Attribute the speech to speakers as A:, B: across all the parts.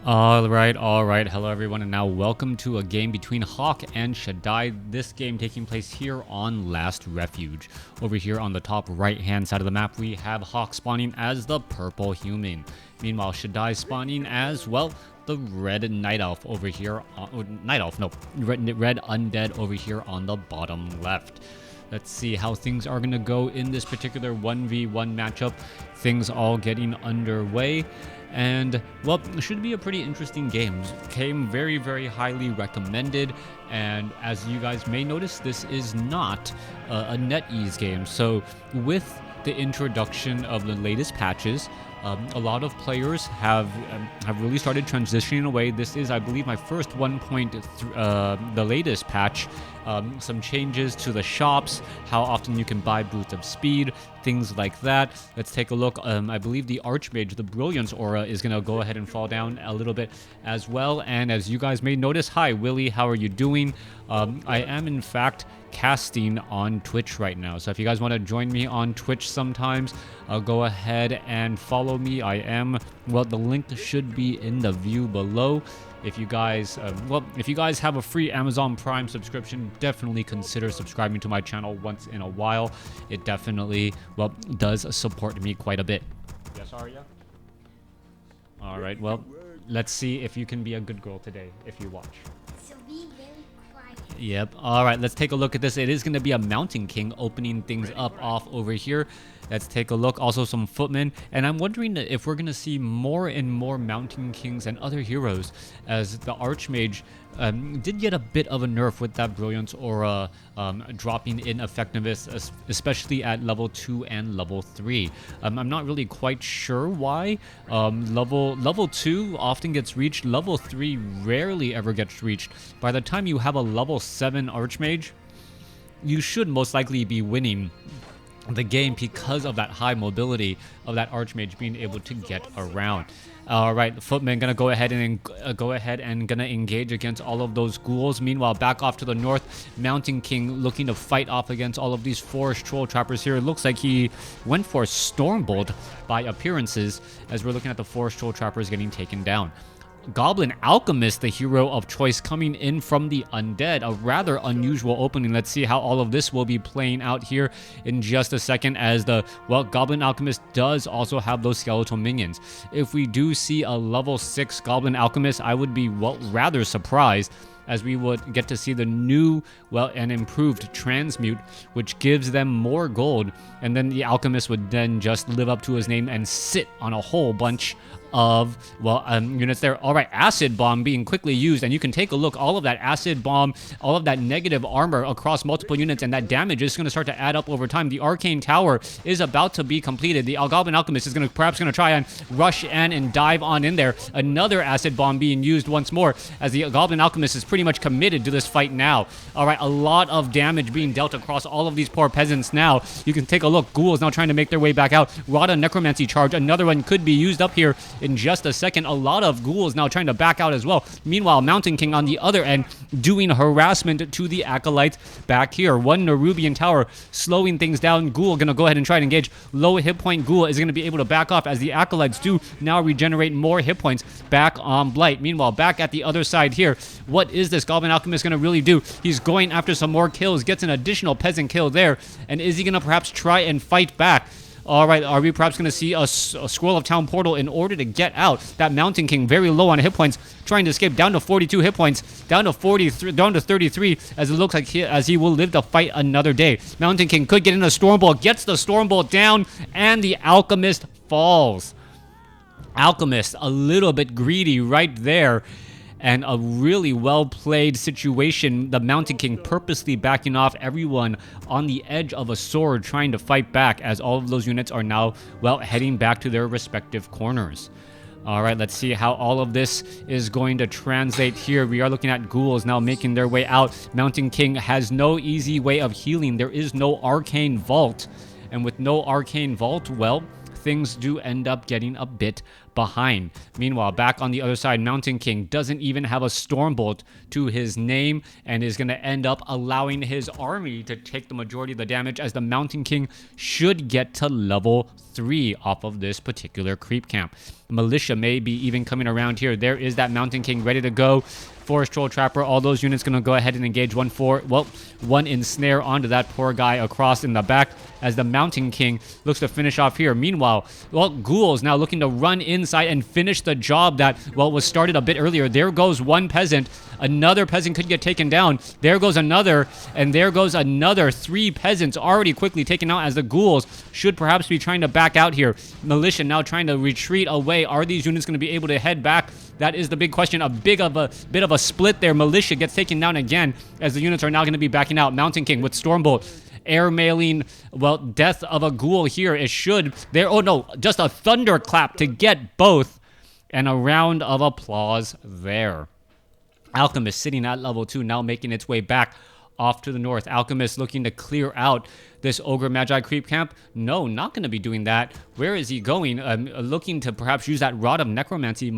A: All right. Hello, everyone, and now welcome to a game between Hawk and Shadai. This game taking place here on Last Refuge. Over here on the top right-hand side of the map, we have Hawk spawning as the purple human. Meanwhile, Shadai spawning as, well, the red night elf over here. Red undead over here on the bottom left. Let's see how things are going to go in this particular 1v1 matchup. Things all getting underway. And, well, it should be a pretty interesting game. Came very, very highly recommended. And as you guys may notice, this is not a NetEase game. So with the introduction of the latest patches, a lot of players have really started transitioning away. This is, I believe, my first the latest patch. Some changes to the shops, how often you can buy Boots of Speed, things like that. Let's take a look. I believe the Archmage, the Brilliance Aura, is going to go ahead and fall down a little bit as well. And as you guys may notice, hi, Willie, how are you doing? I am, in fact, casting on Twitch right now. So if you guys want to join me on Twitch sometimes, go ahead and follow me. The link should be in the view below. If you guys, have a free Amazon Prime subscription, definitely consider subscribing to my channel once in a while. It definitely, does support me quite a bit. Yes, Arya? All right, well, let's see if you can be a good girl today if you watch.
B: So be very quiet.
A: Yep. All right, let's take a look at this. It is going to be a Mountain King opening things up off over here. Let's take a look. Also some footmen. And I'm wondering if we're going to see more and more Mountain Kings and other heroes, as the Archmage did get a bit of a nerf with that Brilliance Aura dropping in effectiveness, especially at level 2 and level 3. I'm not really quite sure why. Level 2 often gets reached. Level 3 rarely ever gets reached. By the time you have a level 7 Archmage, you should most likely be winning the game because of that high mobility of that Archmage being able to get around. All right, the footman gonna go ahead and gonna engage against all of those ghouls. Meanwhile, back off to the north, Mountain King looking to fight off against all of these forest troll trappers here. It looks like he went for Stormbolt by appearances, as we're looking at the forest troll trappers getting taken down. Goblin Alchemist, the hero of choice, coming in from the Undead. A rather unusual opening. Let's see how all of this will be playing out here in just a second, as Goblin Alchemist does also have those skeletal minions. If we do see a level 6 Goblin Alchemist, I would be rather surprised, as we would get to see the new, and improved Transmute, which gives them more gold, and then the Alchemist would then just live up to his name and sit on a whole bunch of, units there. All right, Acid Bomb being quickly used, and you can take a look. All of that Acid Bomb, all of that negative armor across multiple units, and that damage is going to start to add up over time. The Arcane Tower is about to be completed. The Goblin Alchemist is perhaps going to try and rush and dive on in there. Another Acid Bomb being used once more, as the Goblin Alchemist is pretty much committed to this fight now. All right, a lot of damage being dealt across all of these poor peasants now. You can take a look. Ghouls now trying to make their way back out. Rada Necromancy charge. Another one could be used up here in just a second. A lot of ghouls now trying to back out as well. Meanwhile, Mountain King on the other end doing harassment to the acolytes back here. One Nerubian Tower slowing things down. Ghoul gonna go ahead and try to engage. Low hit point Ghoul is gonna be able to back off, as the acolytes do now regenerate more hit points back on Blight. Meanwhile, back at the other side here, what is this Goblin Alchemist gonna really do? He's going after some more kills, gets an additional peasant kill there, and is he gonna perhaps try and fight back? All right, are we perhaps going to see a Scroll of Town portal in order to get out? That Mountain King very low on hit points, trying to escape, down to 42 hit points, down to 43, down to 33, as it looks like he will live to fight another day. Mountain King could get in a Stormbolt, gets the Stormbolt down, and the Alchemist falls. Alchemist, a little bit greedy right there. And a really well-played situation. The Mountain King purposely backing off, everyone on the edge of a sword trying to fight back, as all of those units are now, heading back to their respective corners. All right, let's see how all of this is going to translate here. We are looking at ghouls now making their way out. Mountain King has no easy way of healing. There is no Arcane Vault. And with no Arcane Vault, things do end up getting a bit behind. Meanwhile, back on the other side, Mountain King doesn't even have a Stormbolt to his name, and is going to end up allowing his army to take the majority of the damage, as the Mountain King should get to level 3 off of this particular creep camp. Militia may be even coming around here. There is that Mountain King ready to go. Forest Troll Trapper, all those units going to go ahead and engage one ensnare onto that poor guy across in the back as the Mountain King looks to finish off here. Meanwhile, Ghouls now looking to run inside and finish the job that, was started a bit earlier. There goes one peasant. Another peasant could get taken down. There goes another, and there goes another. 3 peasants already quickly taken out as the Ghouls should perhaps be trying to back out here. Militia now trying to retreat away. Are these units going to be able to head back? That is the big question. A bit of a split there. Militia gets taken down again as the units are now going to be backing out. Mountain King with Stormbolt air mailing, death of a ghoul here. It should there. Oh no, just a thunderclap to get both, and a round of applause there. Alchemist sitting at level 2, now making its way back off to the north. Alchemist looking to clear out this Ogre Magi creep camp. No, not going to be doing that. Where is he going? Looking to perhaps use that Rod of Necromancy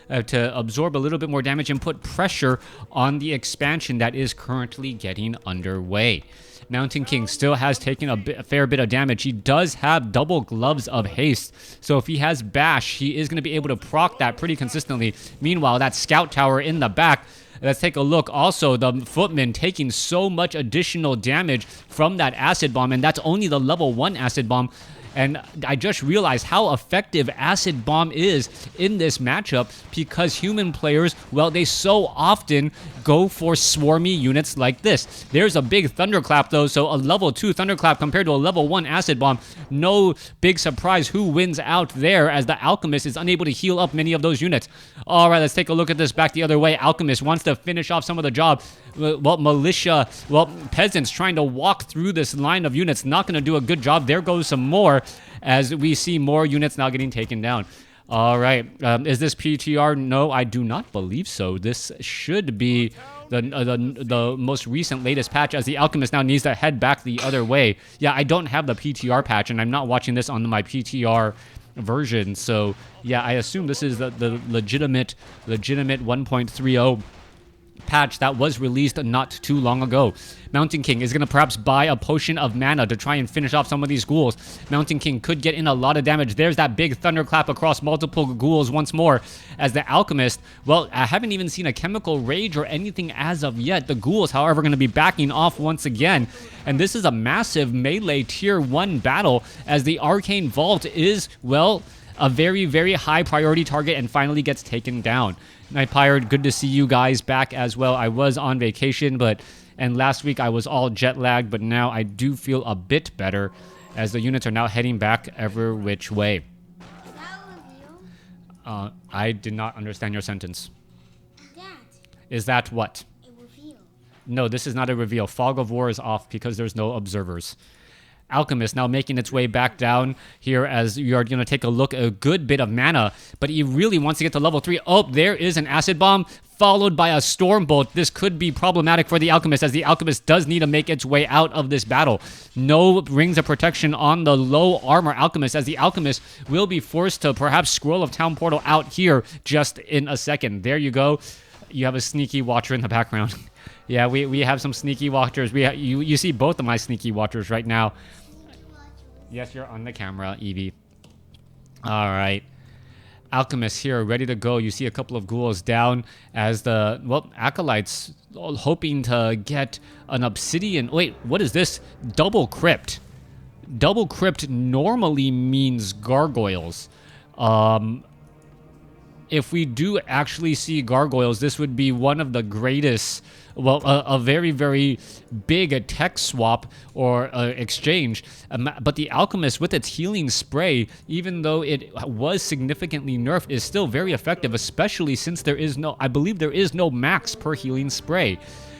A: to absorb a little bit more damage and put pressure on the expansion that is currently getting underway. Mountain King still has taken a fair bit of damage. He does have double gloves of haste, so if he has bash, he is going to be able to proc that pretty consistently. Meanwhile, that scout tower in the back, let's take a look. Also, the footman taking so much additional damage from that acid bomb, and that's only the level 1 acid bomb. And I just realized how effective Acid Bomb is in this matchup because human players, they so often go for swarmy units like this. There's a big Thunderclap though, so a level 2 Thunderclap compared to a level 1 Acid Bomb. No big surprise who wins out there as the Alchemist is unable to heal up many of those units. All right, let's take a look at this back the other way. Alchemist wants to finish off some of the job. Militia, peasants trying to walk through this line of units, not going to do a good job. There goes some more as we see more units now getting taken down. All right, is this PTR? No, I do not believe so. This should be the most recent latest patch as the Alchemist now needs to head back the other way. Yeah, I don't have the PTR patch and I'm not watching this on my PTR version. So yeah, I assume this is the legitimate 1.30 patch that was released not too long ago. Mountain King is going to perhaps buy a potion of mana to try and finish off some of these ghouls. Mountain King could get in a lot of damage. There's that big thunderclap across multiple ghouls once more as the Alchemist, I haven't even seen a chemical rage or anything as of yet. The ghouls, however, are going to be backing off once again. And this is a massive melee tier 1 battle as the Arcane Vault is, a very, very high priority target and finally gets taken down. Night Pirate, good to see you guys back as well. I was on vacation, and last week I was all jet lagged, but now I do feel a bit better as the units are now heading back every which way.
B: Is that a reveal?
A: I did not understand your sentence.
B: That.
A: Is that what?
B: A reveal.
A: No, this is not a reveal. Fog of War is off because there's no observers. Alchemist now making its way back down here as you are going to take a look at a good bit of mana, but he really wants to get to level 3. Oh, there is an Acid Bomb followed by a Stormbolt. This could be problematic for the Alchemist as the Alchemist does need to make its way out of this battle. No rings of protection on the low armor Alchemist as the Alchemist will be forced to perhaps Scroll of Town Portal out here just in a second. There you go. You have a sneaky watcher in the background. Yeah, we have some sneaky watchers. You see both of my sneaky watchers right now. Yes, you're on the camera, Evie. All right. Alchemist here, ready to go. You see a couple of ghouls down as the, Acolytes hoping to get an obsidian. Wait, what is this? Double Crypt. Double Crypt normally means gargoyles. If we do actually see gargoyles, this would be one of the greatest, a very, very big tech swap or exchange. But the Alchemist with its healing spray, even though it was significantly nerfed, is still very effective, especially since I believe there is no max per healing spray.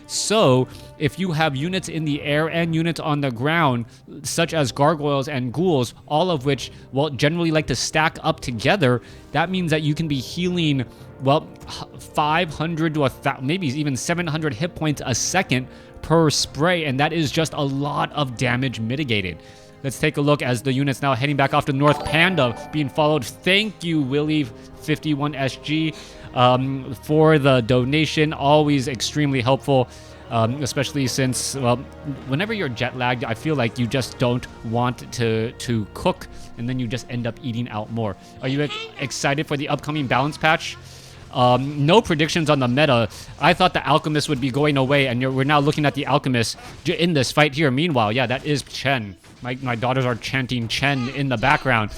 A: So, if you have units in the air and units on the ground, such as gargoyles and ghouls, all of which, generally like to stack up together, that means that you can be healing, 500 to maybe even 700 hit points a second per spray, and that is just a lot of damage mitigated. Let's take a look as the units now heading back off to North. Panda being followed. Thank you, Willie51SG, for the donation. Always extremely helpful. especially since, well, whenever you're jet lagged, I feel like you just don't want to cook, and then you just end up eating out more. Are you excited for the upcoming balance patch? No predictions on the meta. I thought the Alchemist would be going away, and we're now looking at the Alchemist in this fight here. Meanwhile, yeah, that is Chen. My daughters are chanting Chen in the background.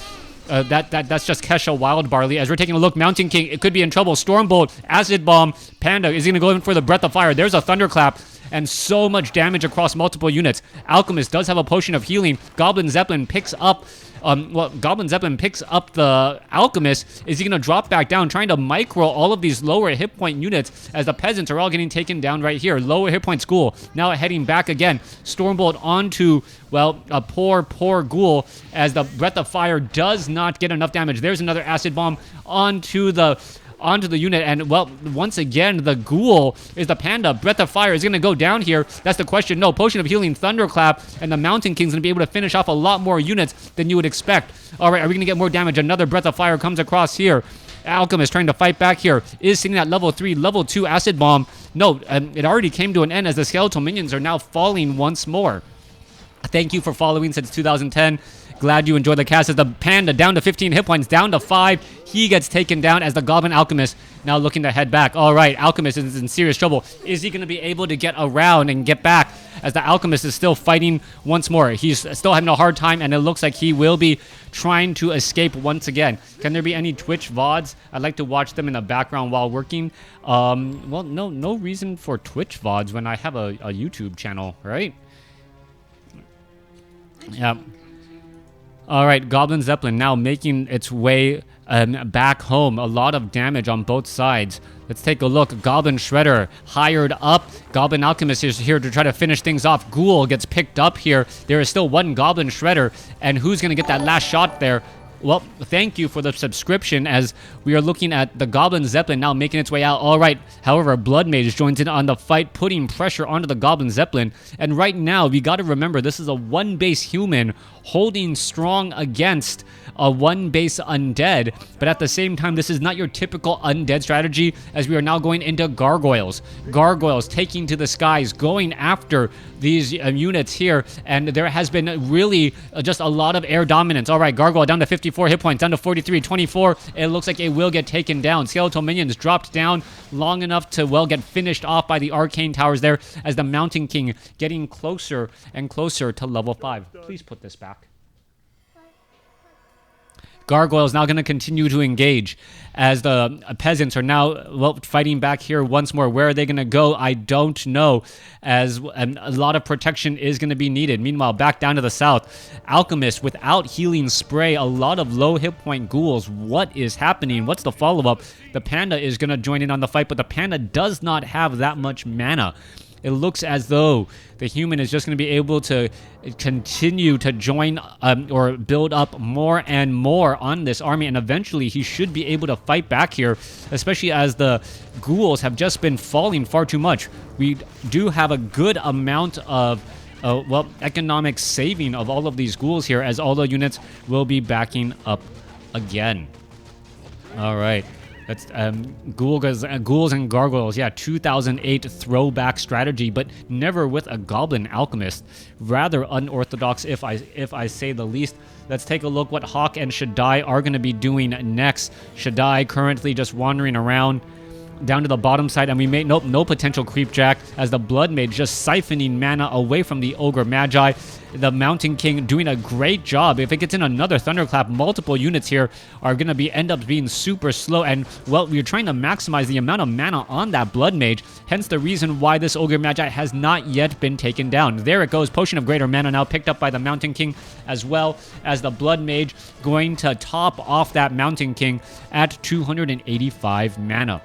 A: That's just Kesha Wild Barley. As we're taking a look, Mountain King, it could be in trouble. Stormbolt, Acid Bomb, Panda is going to go in for the Breath of Fire. There's a Thunderclap, and so much damage across multiple units. Alchemist does have a potion of healing. Goblin Zeppelin picks up Goblin Zeppelin picks up the Alchemist. Is he going to drop back down, trying to micro all of these lower hit point units as the peasants are all getting taken down right here. Lower hit point Ghoul now heading back again. Stormbolt onto, well, a poor Ghoul as the Breath of Fire does not get enough damage. There's another Acid Bomb onto the unit, and well, once again, the Ghoul is the Panda. Breath of Fire is going to go down here. That's the question. No, Potion of Healing, Thunderclap, and the Mountain King's going to be able to finish off a lot more units than you would expect. All right, are we going to get more damage? Another Breath of Fire comes across here. Alchemist trying to fight back here. Is sitting at level 3, level 2 Acid Bomb. No, it already came to an end as the skeletal minions are now falling once more. Thank you for following since 2010. Glad you enjoyed the cast as the Panda down to 15 hit points, down to 5. He gets taken down as the Goblin Alchemist now looking to head back. All right, Alchemist is in serious trouble. Is he going to be able to get around and get back as the Alchemist is still fighting once more? He's still having a hard time, and it looks like he will be trying to escape once again. Can there be any Twitch VODs? I'd like to watch them in the background while working. Well, no reason for Twitch VODs when I have a YouTube channel, right? Yeah. All right, Goblin Zeppelin now making its way back home. A lot of damage on both sides. Let's take a look. Goblin Shredder hired up. Goblin Alchemist is here to try to finish things off. Ghoul gets picked up here. There is still one Goblin Shredder. And who's going to get that last shot there? Well, thank you for the subscription as we are looking at the Goblin Zeppelin now making its way out. All right, however, Blood Mage joins in on the fight, putting pressure onto the Goblin Zeppelin. And right now, we got to remember, this is a one-base human holding strong against a one-base undead. But at the same time, this is not your typical undead strategy as we are now going into Gargoyles. Gargoyles taking to the skies, going after these units here. And there has been really just a lot of air dominance. All right, Gargoyle down to 54 hit points, down to 43, 24. It looks like it will get taken down. Skeletal minions dropped down long enough to, well, get finished off by the arcane towers there as the Mountain King getting closer and closer to level 5. Please put this back. Gargoyle is now going to continue to engage as the peasants are now, well, fighting back here once more. Where are they going to go? I don't know, as a lot of protection is going to be needed. Meanwhile, back down to the south, Alchemist without healing spray, a lot of low hit point ghouls. What is happening? What's the follow-up? The Panda is going to join in on the fight, but the Panda does not have that much mana. It looks as though the human is just going to be able to continue to join or build up more and more on this army, and eventually he should be able to fight back here, especially as the ghouls have just been falling far too much. We do have a good amount of well, economic saving of all of these ghouls here, as all the units will be backing up again. All right. That's ghouls and gargoyles. Yeah, 2008 throwback strategy, but never with a Goblin Alchemist. Rather unorthodox, if I say the least. Let's take a look what Hawk and Shadai are going to be doing next. Shadai currently just wandering around down to the bottom side, and we made no potential creep jack as the Blood Mage just siphoning mana away from the Ogre Magi. The Mountain King doing a great job. If it gets in another Thunderclap, multiple units here are going to end up being super slow, and well, we're trying to maximize the amount of mana on that Blood Mage, hence the reason why this Ogre Magi has not yet been taken down. There it goes, Potion of Greater Mana now picked up by the Mountain King, as well as the Blood Mage going to top off that Mountain King at 285 mana.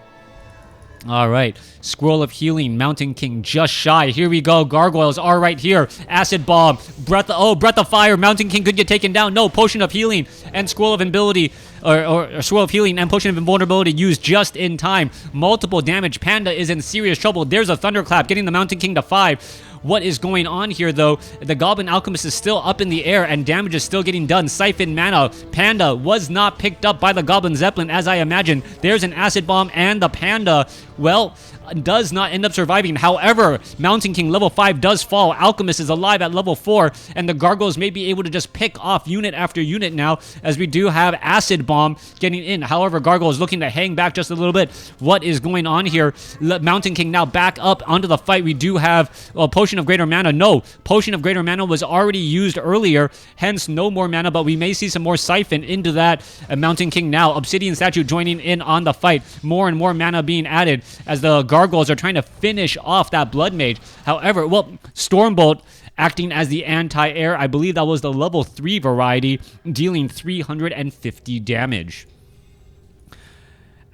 A: All right, Scroll of Healing, Mountain King just shy. Here we go. Gargoyles are right here. Acid Bomb, Breath of Fire. Mountain King could get taken down. No, Potion of Healing and Scroll of Ability, or Scroll of Healing and Potion of Invulnerability used just in time. Multiple damage. Panda is in serious trouble. There's a Thunderclap getting the Mountain King to 5. What is going on here, though? The Goblin Alchemist is still up in the air, and damage is still getting done. Siphon mana. Panda was not picked up by the Goblin Zeppelin, as I imagine. There's an Acid Bomb, and the Panda, well, does not end up surviving. However, Mountain King level 5 does fall. Alchemist is alive at level 4, and the Gargoyles may be able to just pick off unit after unit now, as we do have Acid Bomb getting in. However, Gargoyle is looking to hang back just a little bit. What is going on here? Mountain King now back up onto the fight. We do have a Potion of Greater Mana. No, Potion of Greater Mana was already used earlier, hence no more mana, but we may see some more Siphon into that. Mountain King now. Obsidian Statue joining in on the fight. More and more mana being added as the Gargoyles are trying to finish off that Blood Mage. However, well, Stormbolt acting as the anti-air. I believe that was the level 3 variety, dealing 350 damage.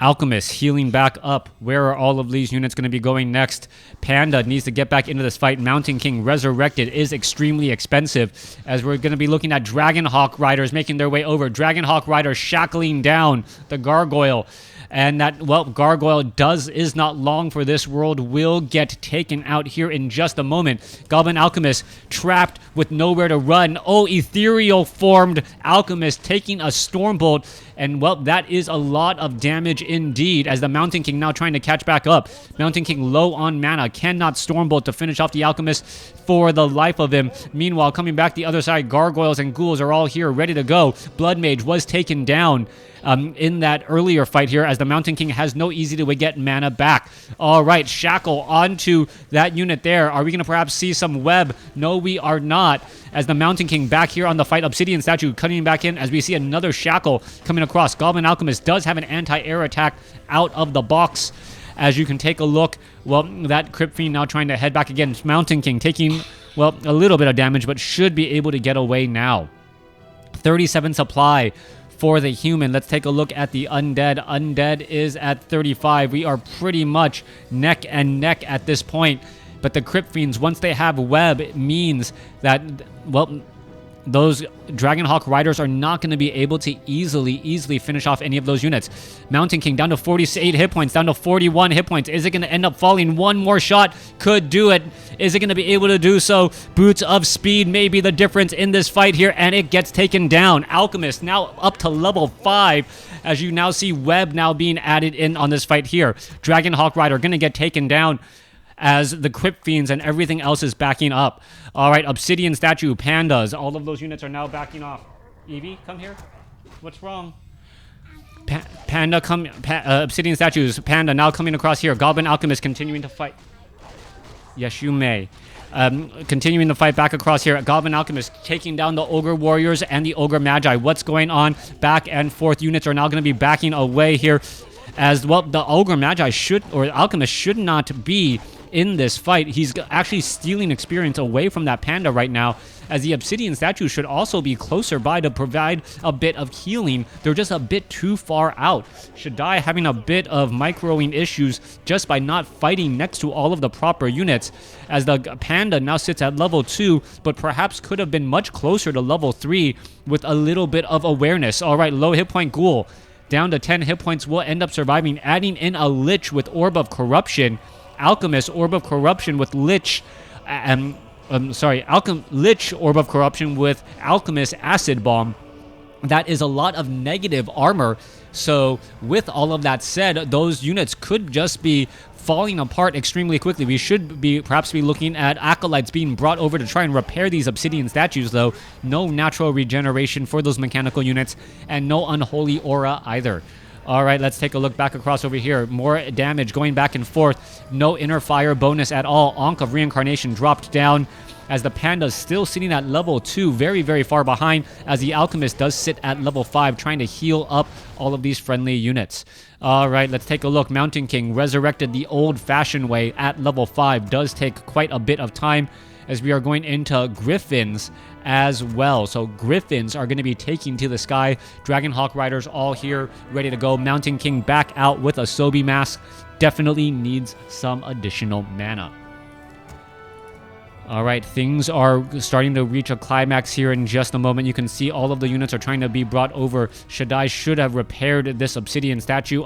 A: Alchemist healing back up. Where are all of these units going to be going next? Panda needs to get back into this fight. Mountain King Resurrected is extremely expensive, as we're going to be looking at Dragonhawk Riders making their way over. Dragonhawk Riders shackling down the Gargoyle. And that, well, Gargoyle is not long for this world, will get taken out here in just a moment. Goblin Alchemist trapped with nowhere to run. Oh, ethereal formed Alchemist taking a Stormbolt. And, well, that is a lot of damage indeed, as the Mountain King now trying to catch back up. Mountain King low on mana, cannot Stormbolt to finish off the Alchemist for the life of him. Meanwhile, coming back the other side, Gargoyles and Ghouls are all here ready to go. Blood Mage was taken down in that earlier fight here, as the Mountain King has no easy to get mana back. All right, Shackle onto that unit there. Are we going to perhaps see some web? No, we are not, as the Mountain King back here on the fight. Obsidian Statue cutting back in as we see another Shackle coming across. Goblin Alchemist does have an anti-air attack out of the box, as you can take a look. Well, that Crypt Fiend now trying to head back again. Mountain King taking, well, a little bit of damage, but should be able to get away now. 37 supply for the human. Let's take a look at the Undead. Undead is at 35. We are pretty much neck and neck at this point. But the Crypt Fiends, once they have web, it means that, well, those Dragonhawk Riders are not going to be able to easily finish off any of those units. Mountain King down to 48 hit points, down to 41 hit points. Is it going to end up falling? One more shot could do it. Is it going to be able to do so? Boots of Speed may be the difference in this fight here, and it gets taken down. Alchemist now up to level 5, as you now see web now being added in on this fight here. Dragonhawk Rider going to get taken down, as the Crypt Fiends and everything else is backing up. All right, Obsidian Statue, Pandas, all of those units are now backing off. Evie, come here. What's wrong? Panda, come. Obsidian Statues, Panda now coming across here. Goblin Alchemist continuing to fight. Yes, you may. Continuing the fight back across here. Goblin Alchemist taking down the Ogre Warriors and the Ogre Magi. What's going on? Back and forth units are now going to be backing away here, as well. The Ogre Magi Alchemist should not be in this fight. He's actually stealing experience away from that Panda right now, as the Obsidian Statue should also be closer by to provide a bit of healing. They're just a bit too far out. Shadai having a bit of microing issues just by not fighting next to all of the proper units, as the Panda now sits at level 2, but perhaps could have been much closer to level 3 with a little bit of awareness. All right, low hit point Ghoul down to 10 hit points, will end up surviving, adding in a Lich with Orb of Corruption. Alchemist, Orb of Corruption with Lich, Lich, Orb of Corruption with Alchemist, Acid Bomb. That is a lot of negative armor. So with all of that said, those units could just be falling apart extremely quickly. We should perhaps be looking at Acolytes being brought over to try and repair these Obsidian Statues, though. No natural regeneration for those mechanical units, and no Unholy Aura either. All right, let's take a look back across over here. More damage going back and forth. No inner fire bonus at all. Ankh of Reincarnation dropped down, as the Panda's still sitting at level 2, very far behind, as the Alchemist does sit at level 5, trying to heal up all of these friendly units. All right, let's take a look. Mountain King resurrected the old-fashioned way at level 5. Does take quite a bit of time, as we are going into Griffins as well. So Griffins are going to be taking to the sky. Dragonhawk Riders all here, ready to go. Mountain King back out with a Sobi Mask. Definitely needs some additional mana. All right, things are starting to reach a climax here in just a moment. You can see all of the units are trying to be brought over. Shadai should have repaired this obsidian statue.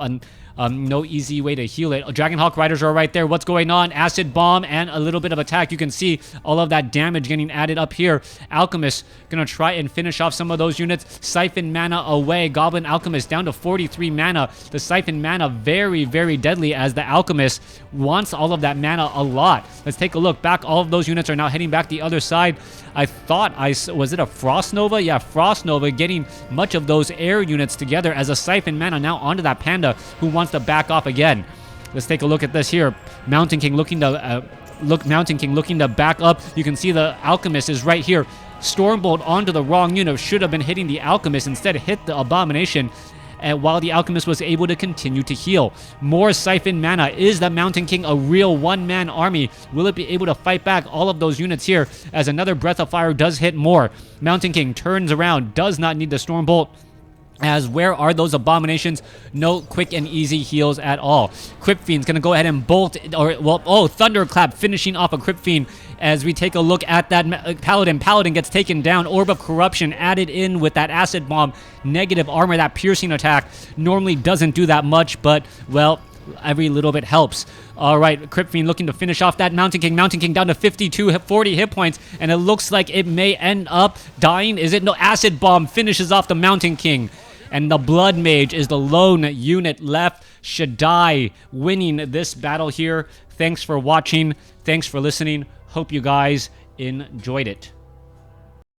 A: No easy way to heal it. Dragonhawk Riders are right there. What's going on? Acid Bomb and a little bit of attack. You can see all of that damage getting added up here. Alchemist gonna try and finish off some of those units. Siphon mana away. Goblin Alchemist down to 43 mana. The Siphon mana very, very deadly as the Alchemist wants all of that mana a lot. Let's take a look back. All of those units are now heading back the other side. I thought was it a Frost Nova? Yeah, Frost Nova getting much of those air units together as a Siphon mana now onto that Panda who wants to back off again. Let's take a look at this here. Mountain King looking to back up. You can see the Alchemist is right here. Stormbolt onto the wrong unit. Should have been hitting the Alchemist. Instead hit the Abomination. And while the Alchemist was able to continue to heal. More Siphon mana. Is the Mountain King a real one-man army? Will it be able to fight back all of those units here as another Breath of Fire does hit more? Mountain King turns around, does not need the Stormbolt. As where are those Abominations? No quick and easy heals at all. Crypt Fiend's gonna go ahead and bolt, Thunderclap finishing off a Crypt Fiend as we take a look at that Paladin. Paladin gets taken down. Orb of Corruption added in with that Acid Bomb. Negative armor, that piercing attack normally doesn't do that much, but, well, every little bit helps. All right, Crypt Fiend looking to finish off that Mountain King. Mountain King down to 40 hit points, and it looks like it may end up dying. Is it? No, Acid Bomb finishes off the Mountain King. And the Blood Mage is the lone unit left. Shadai winning this battle here. Thanks for watching. Thanks for listening. Hope you guys enjoyed it.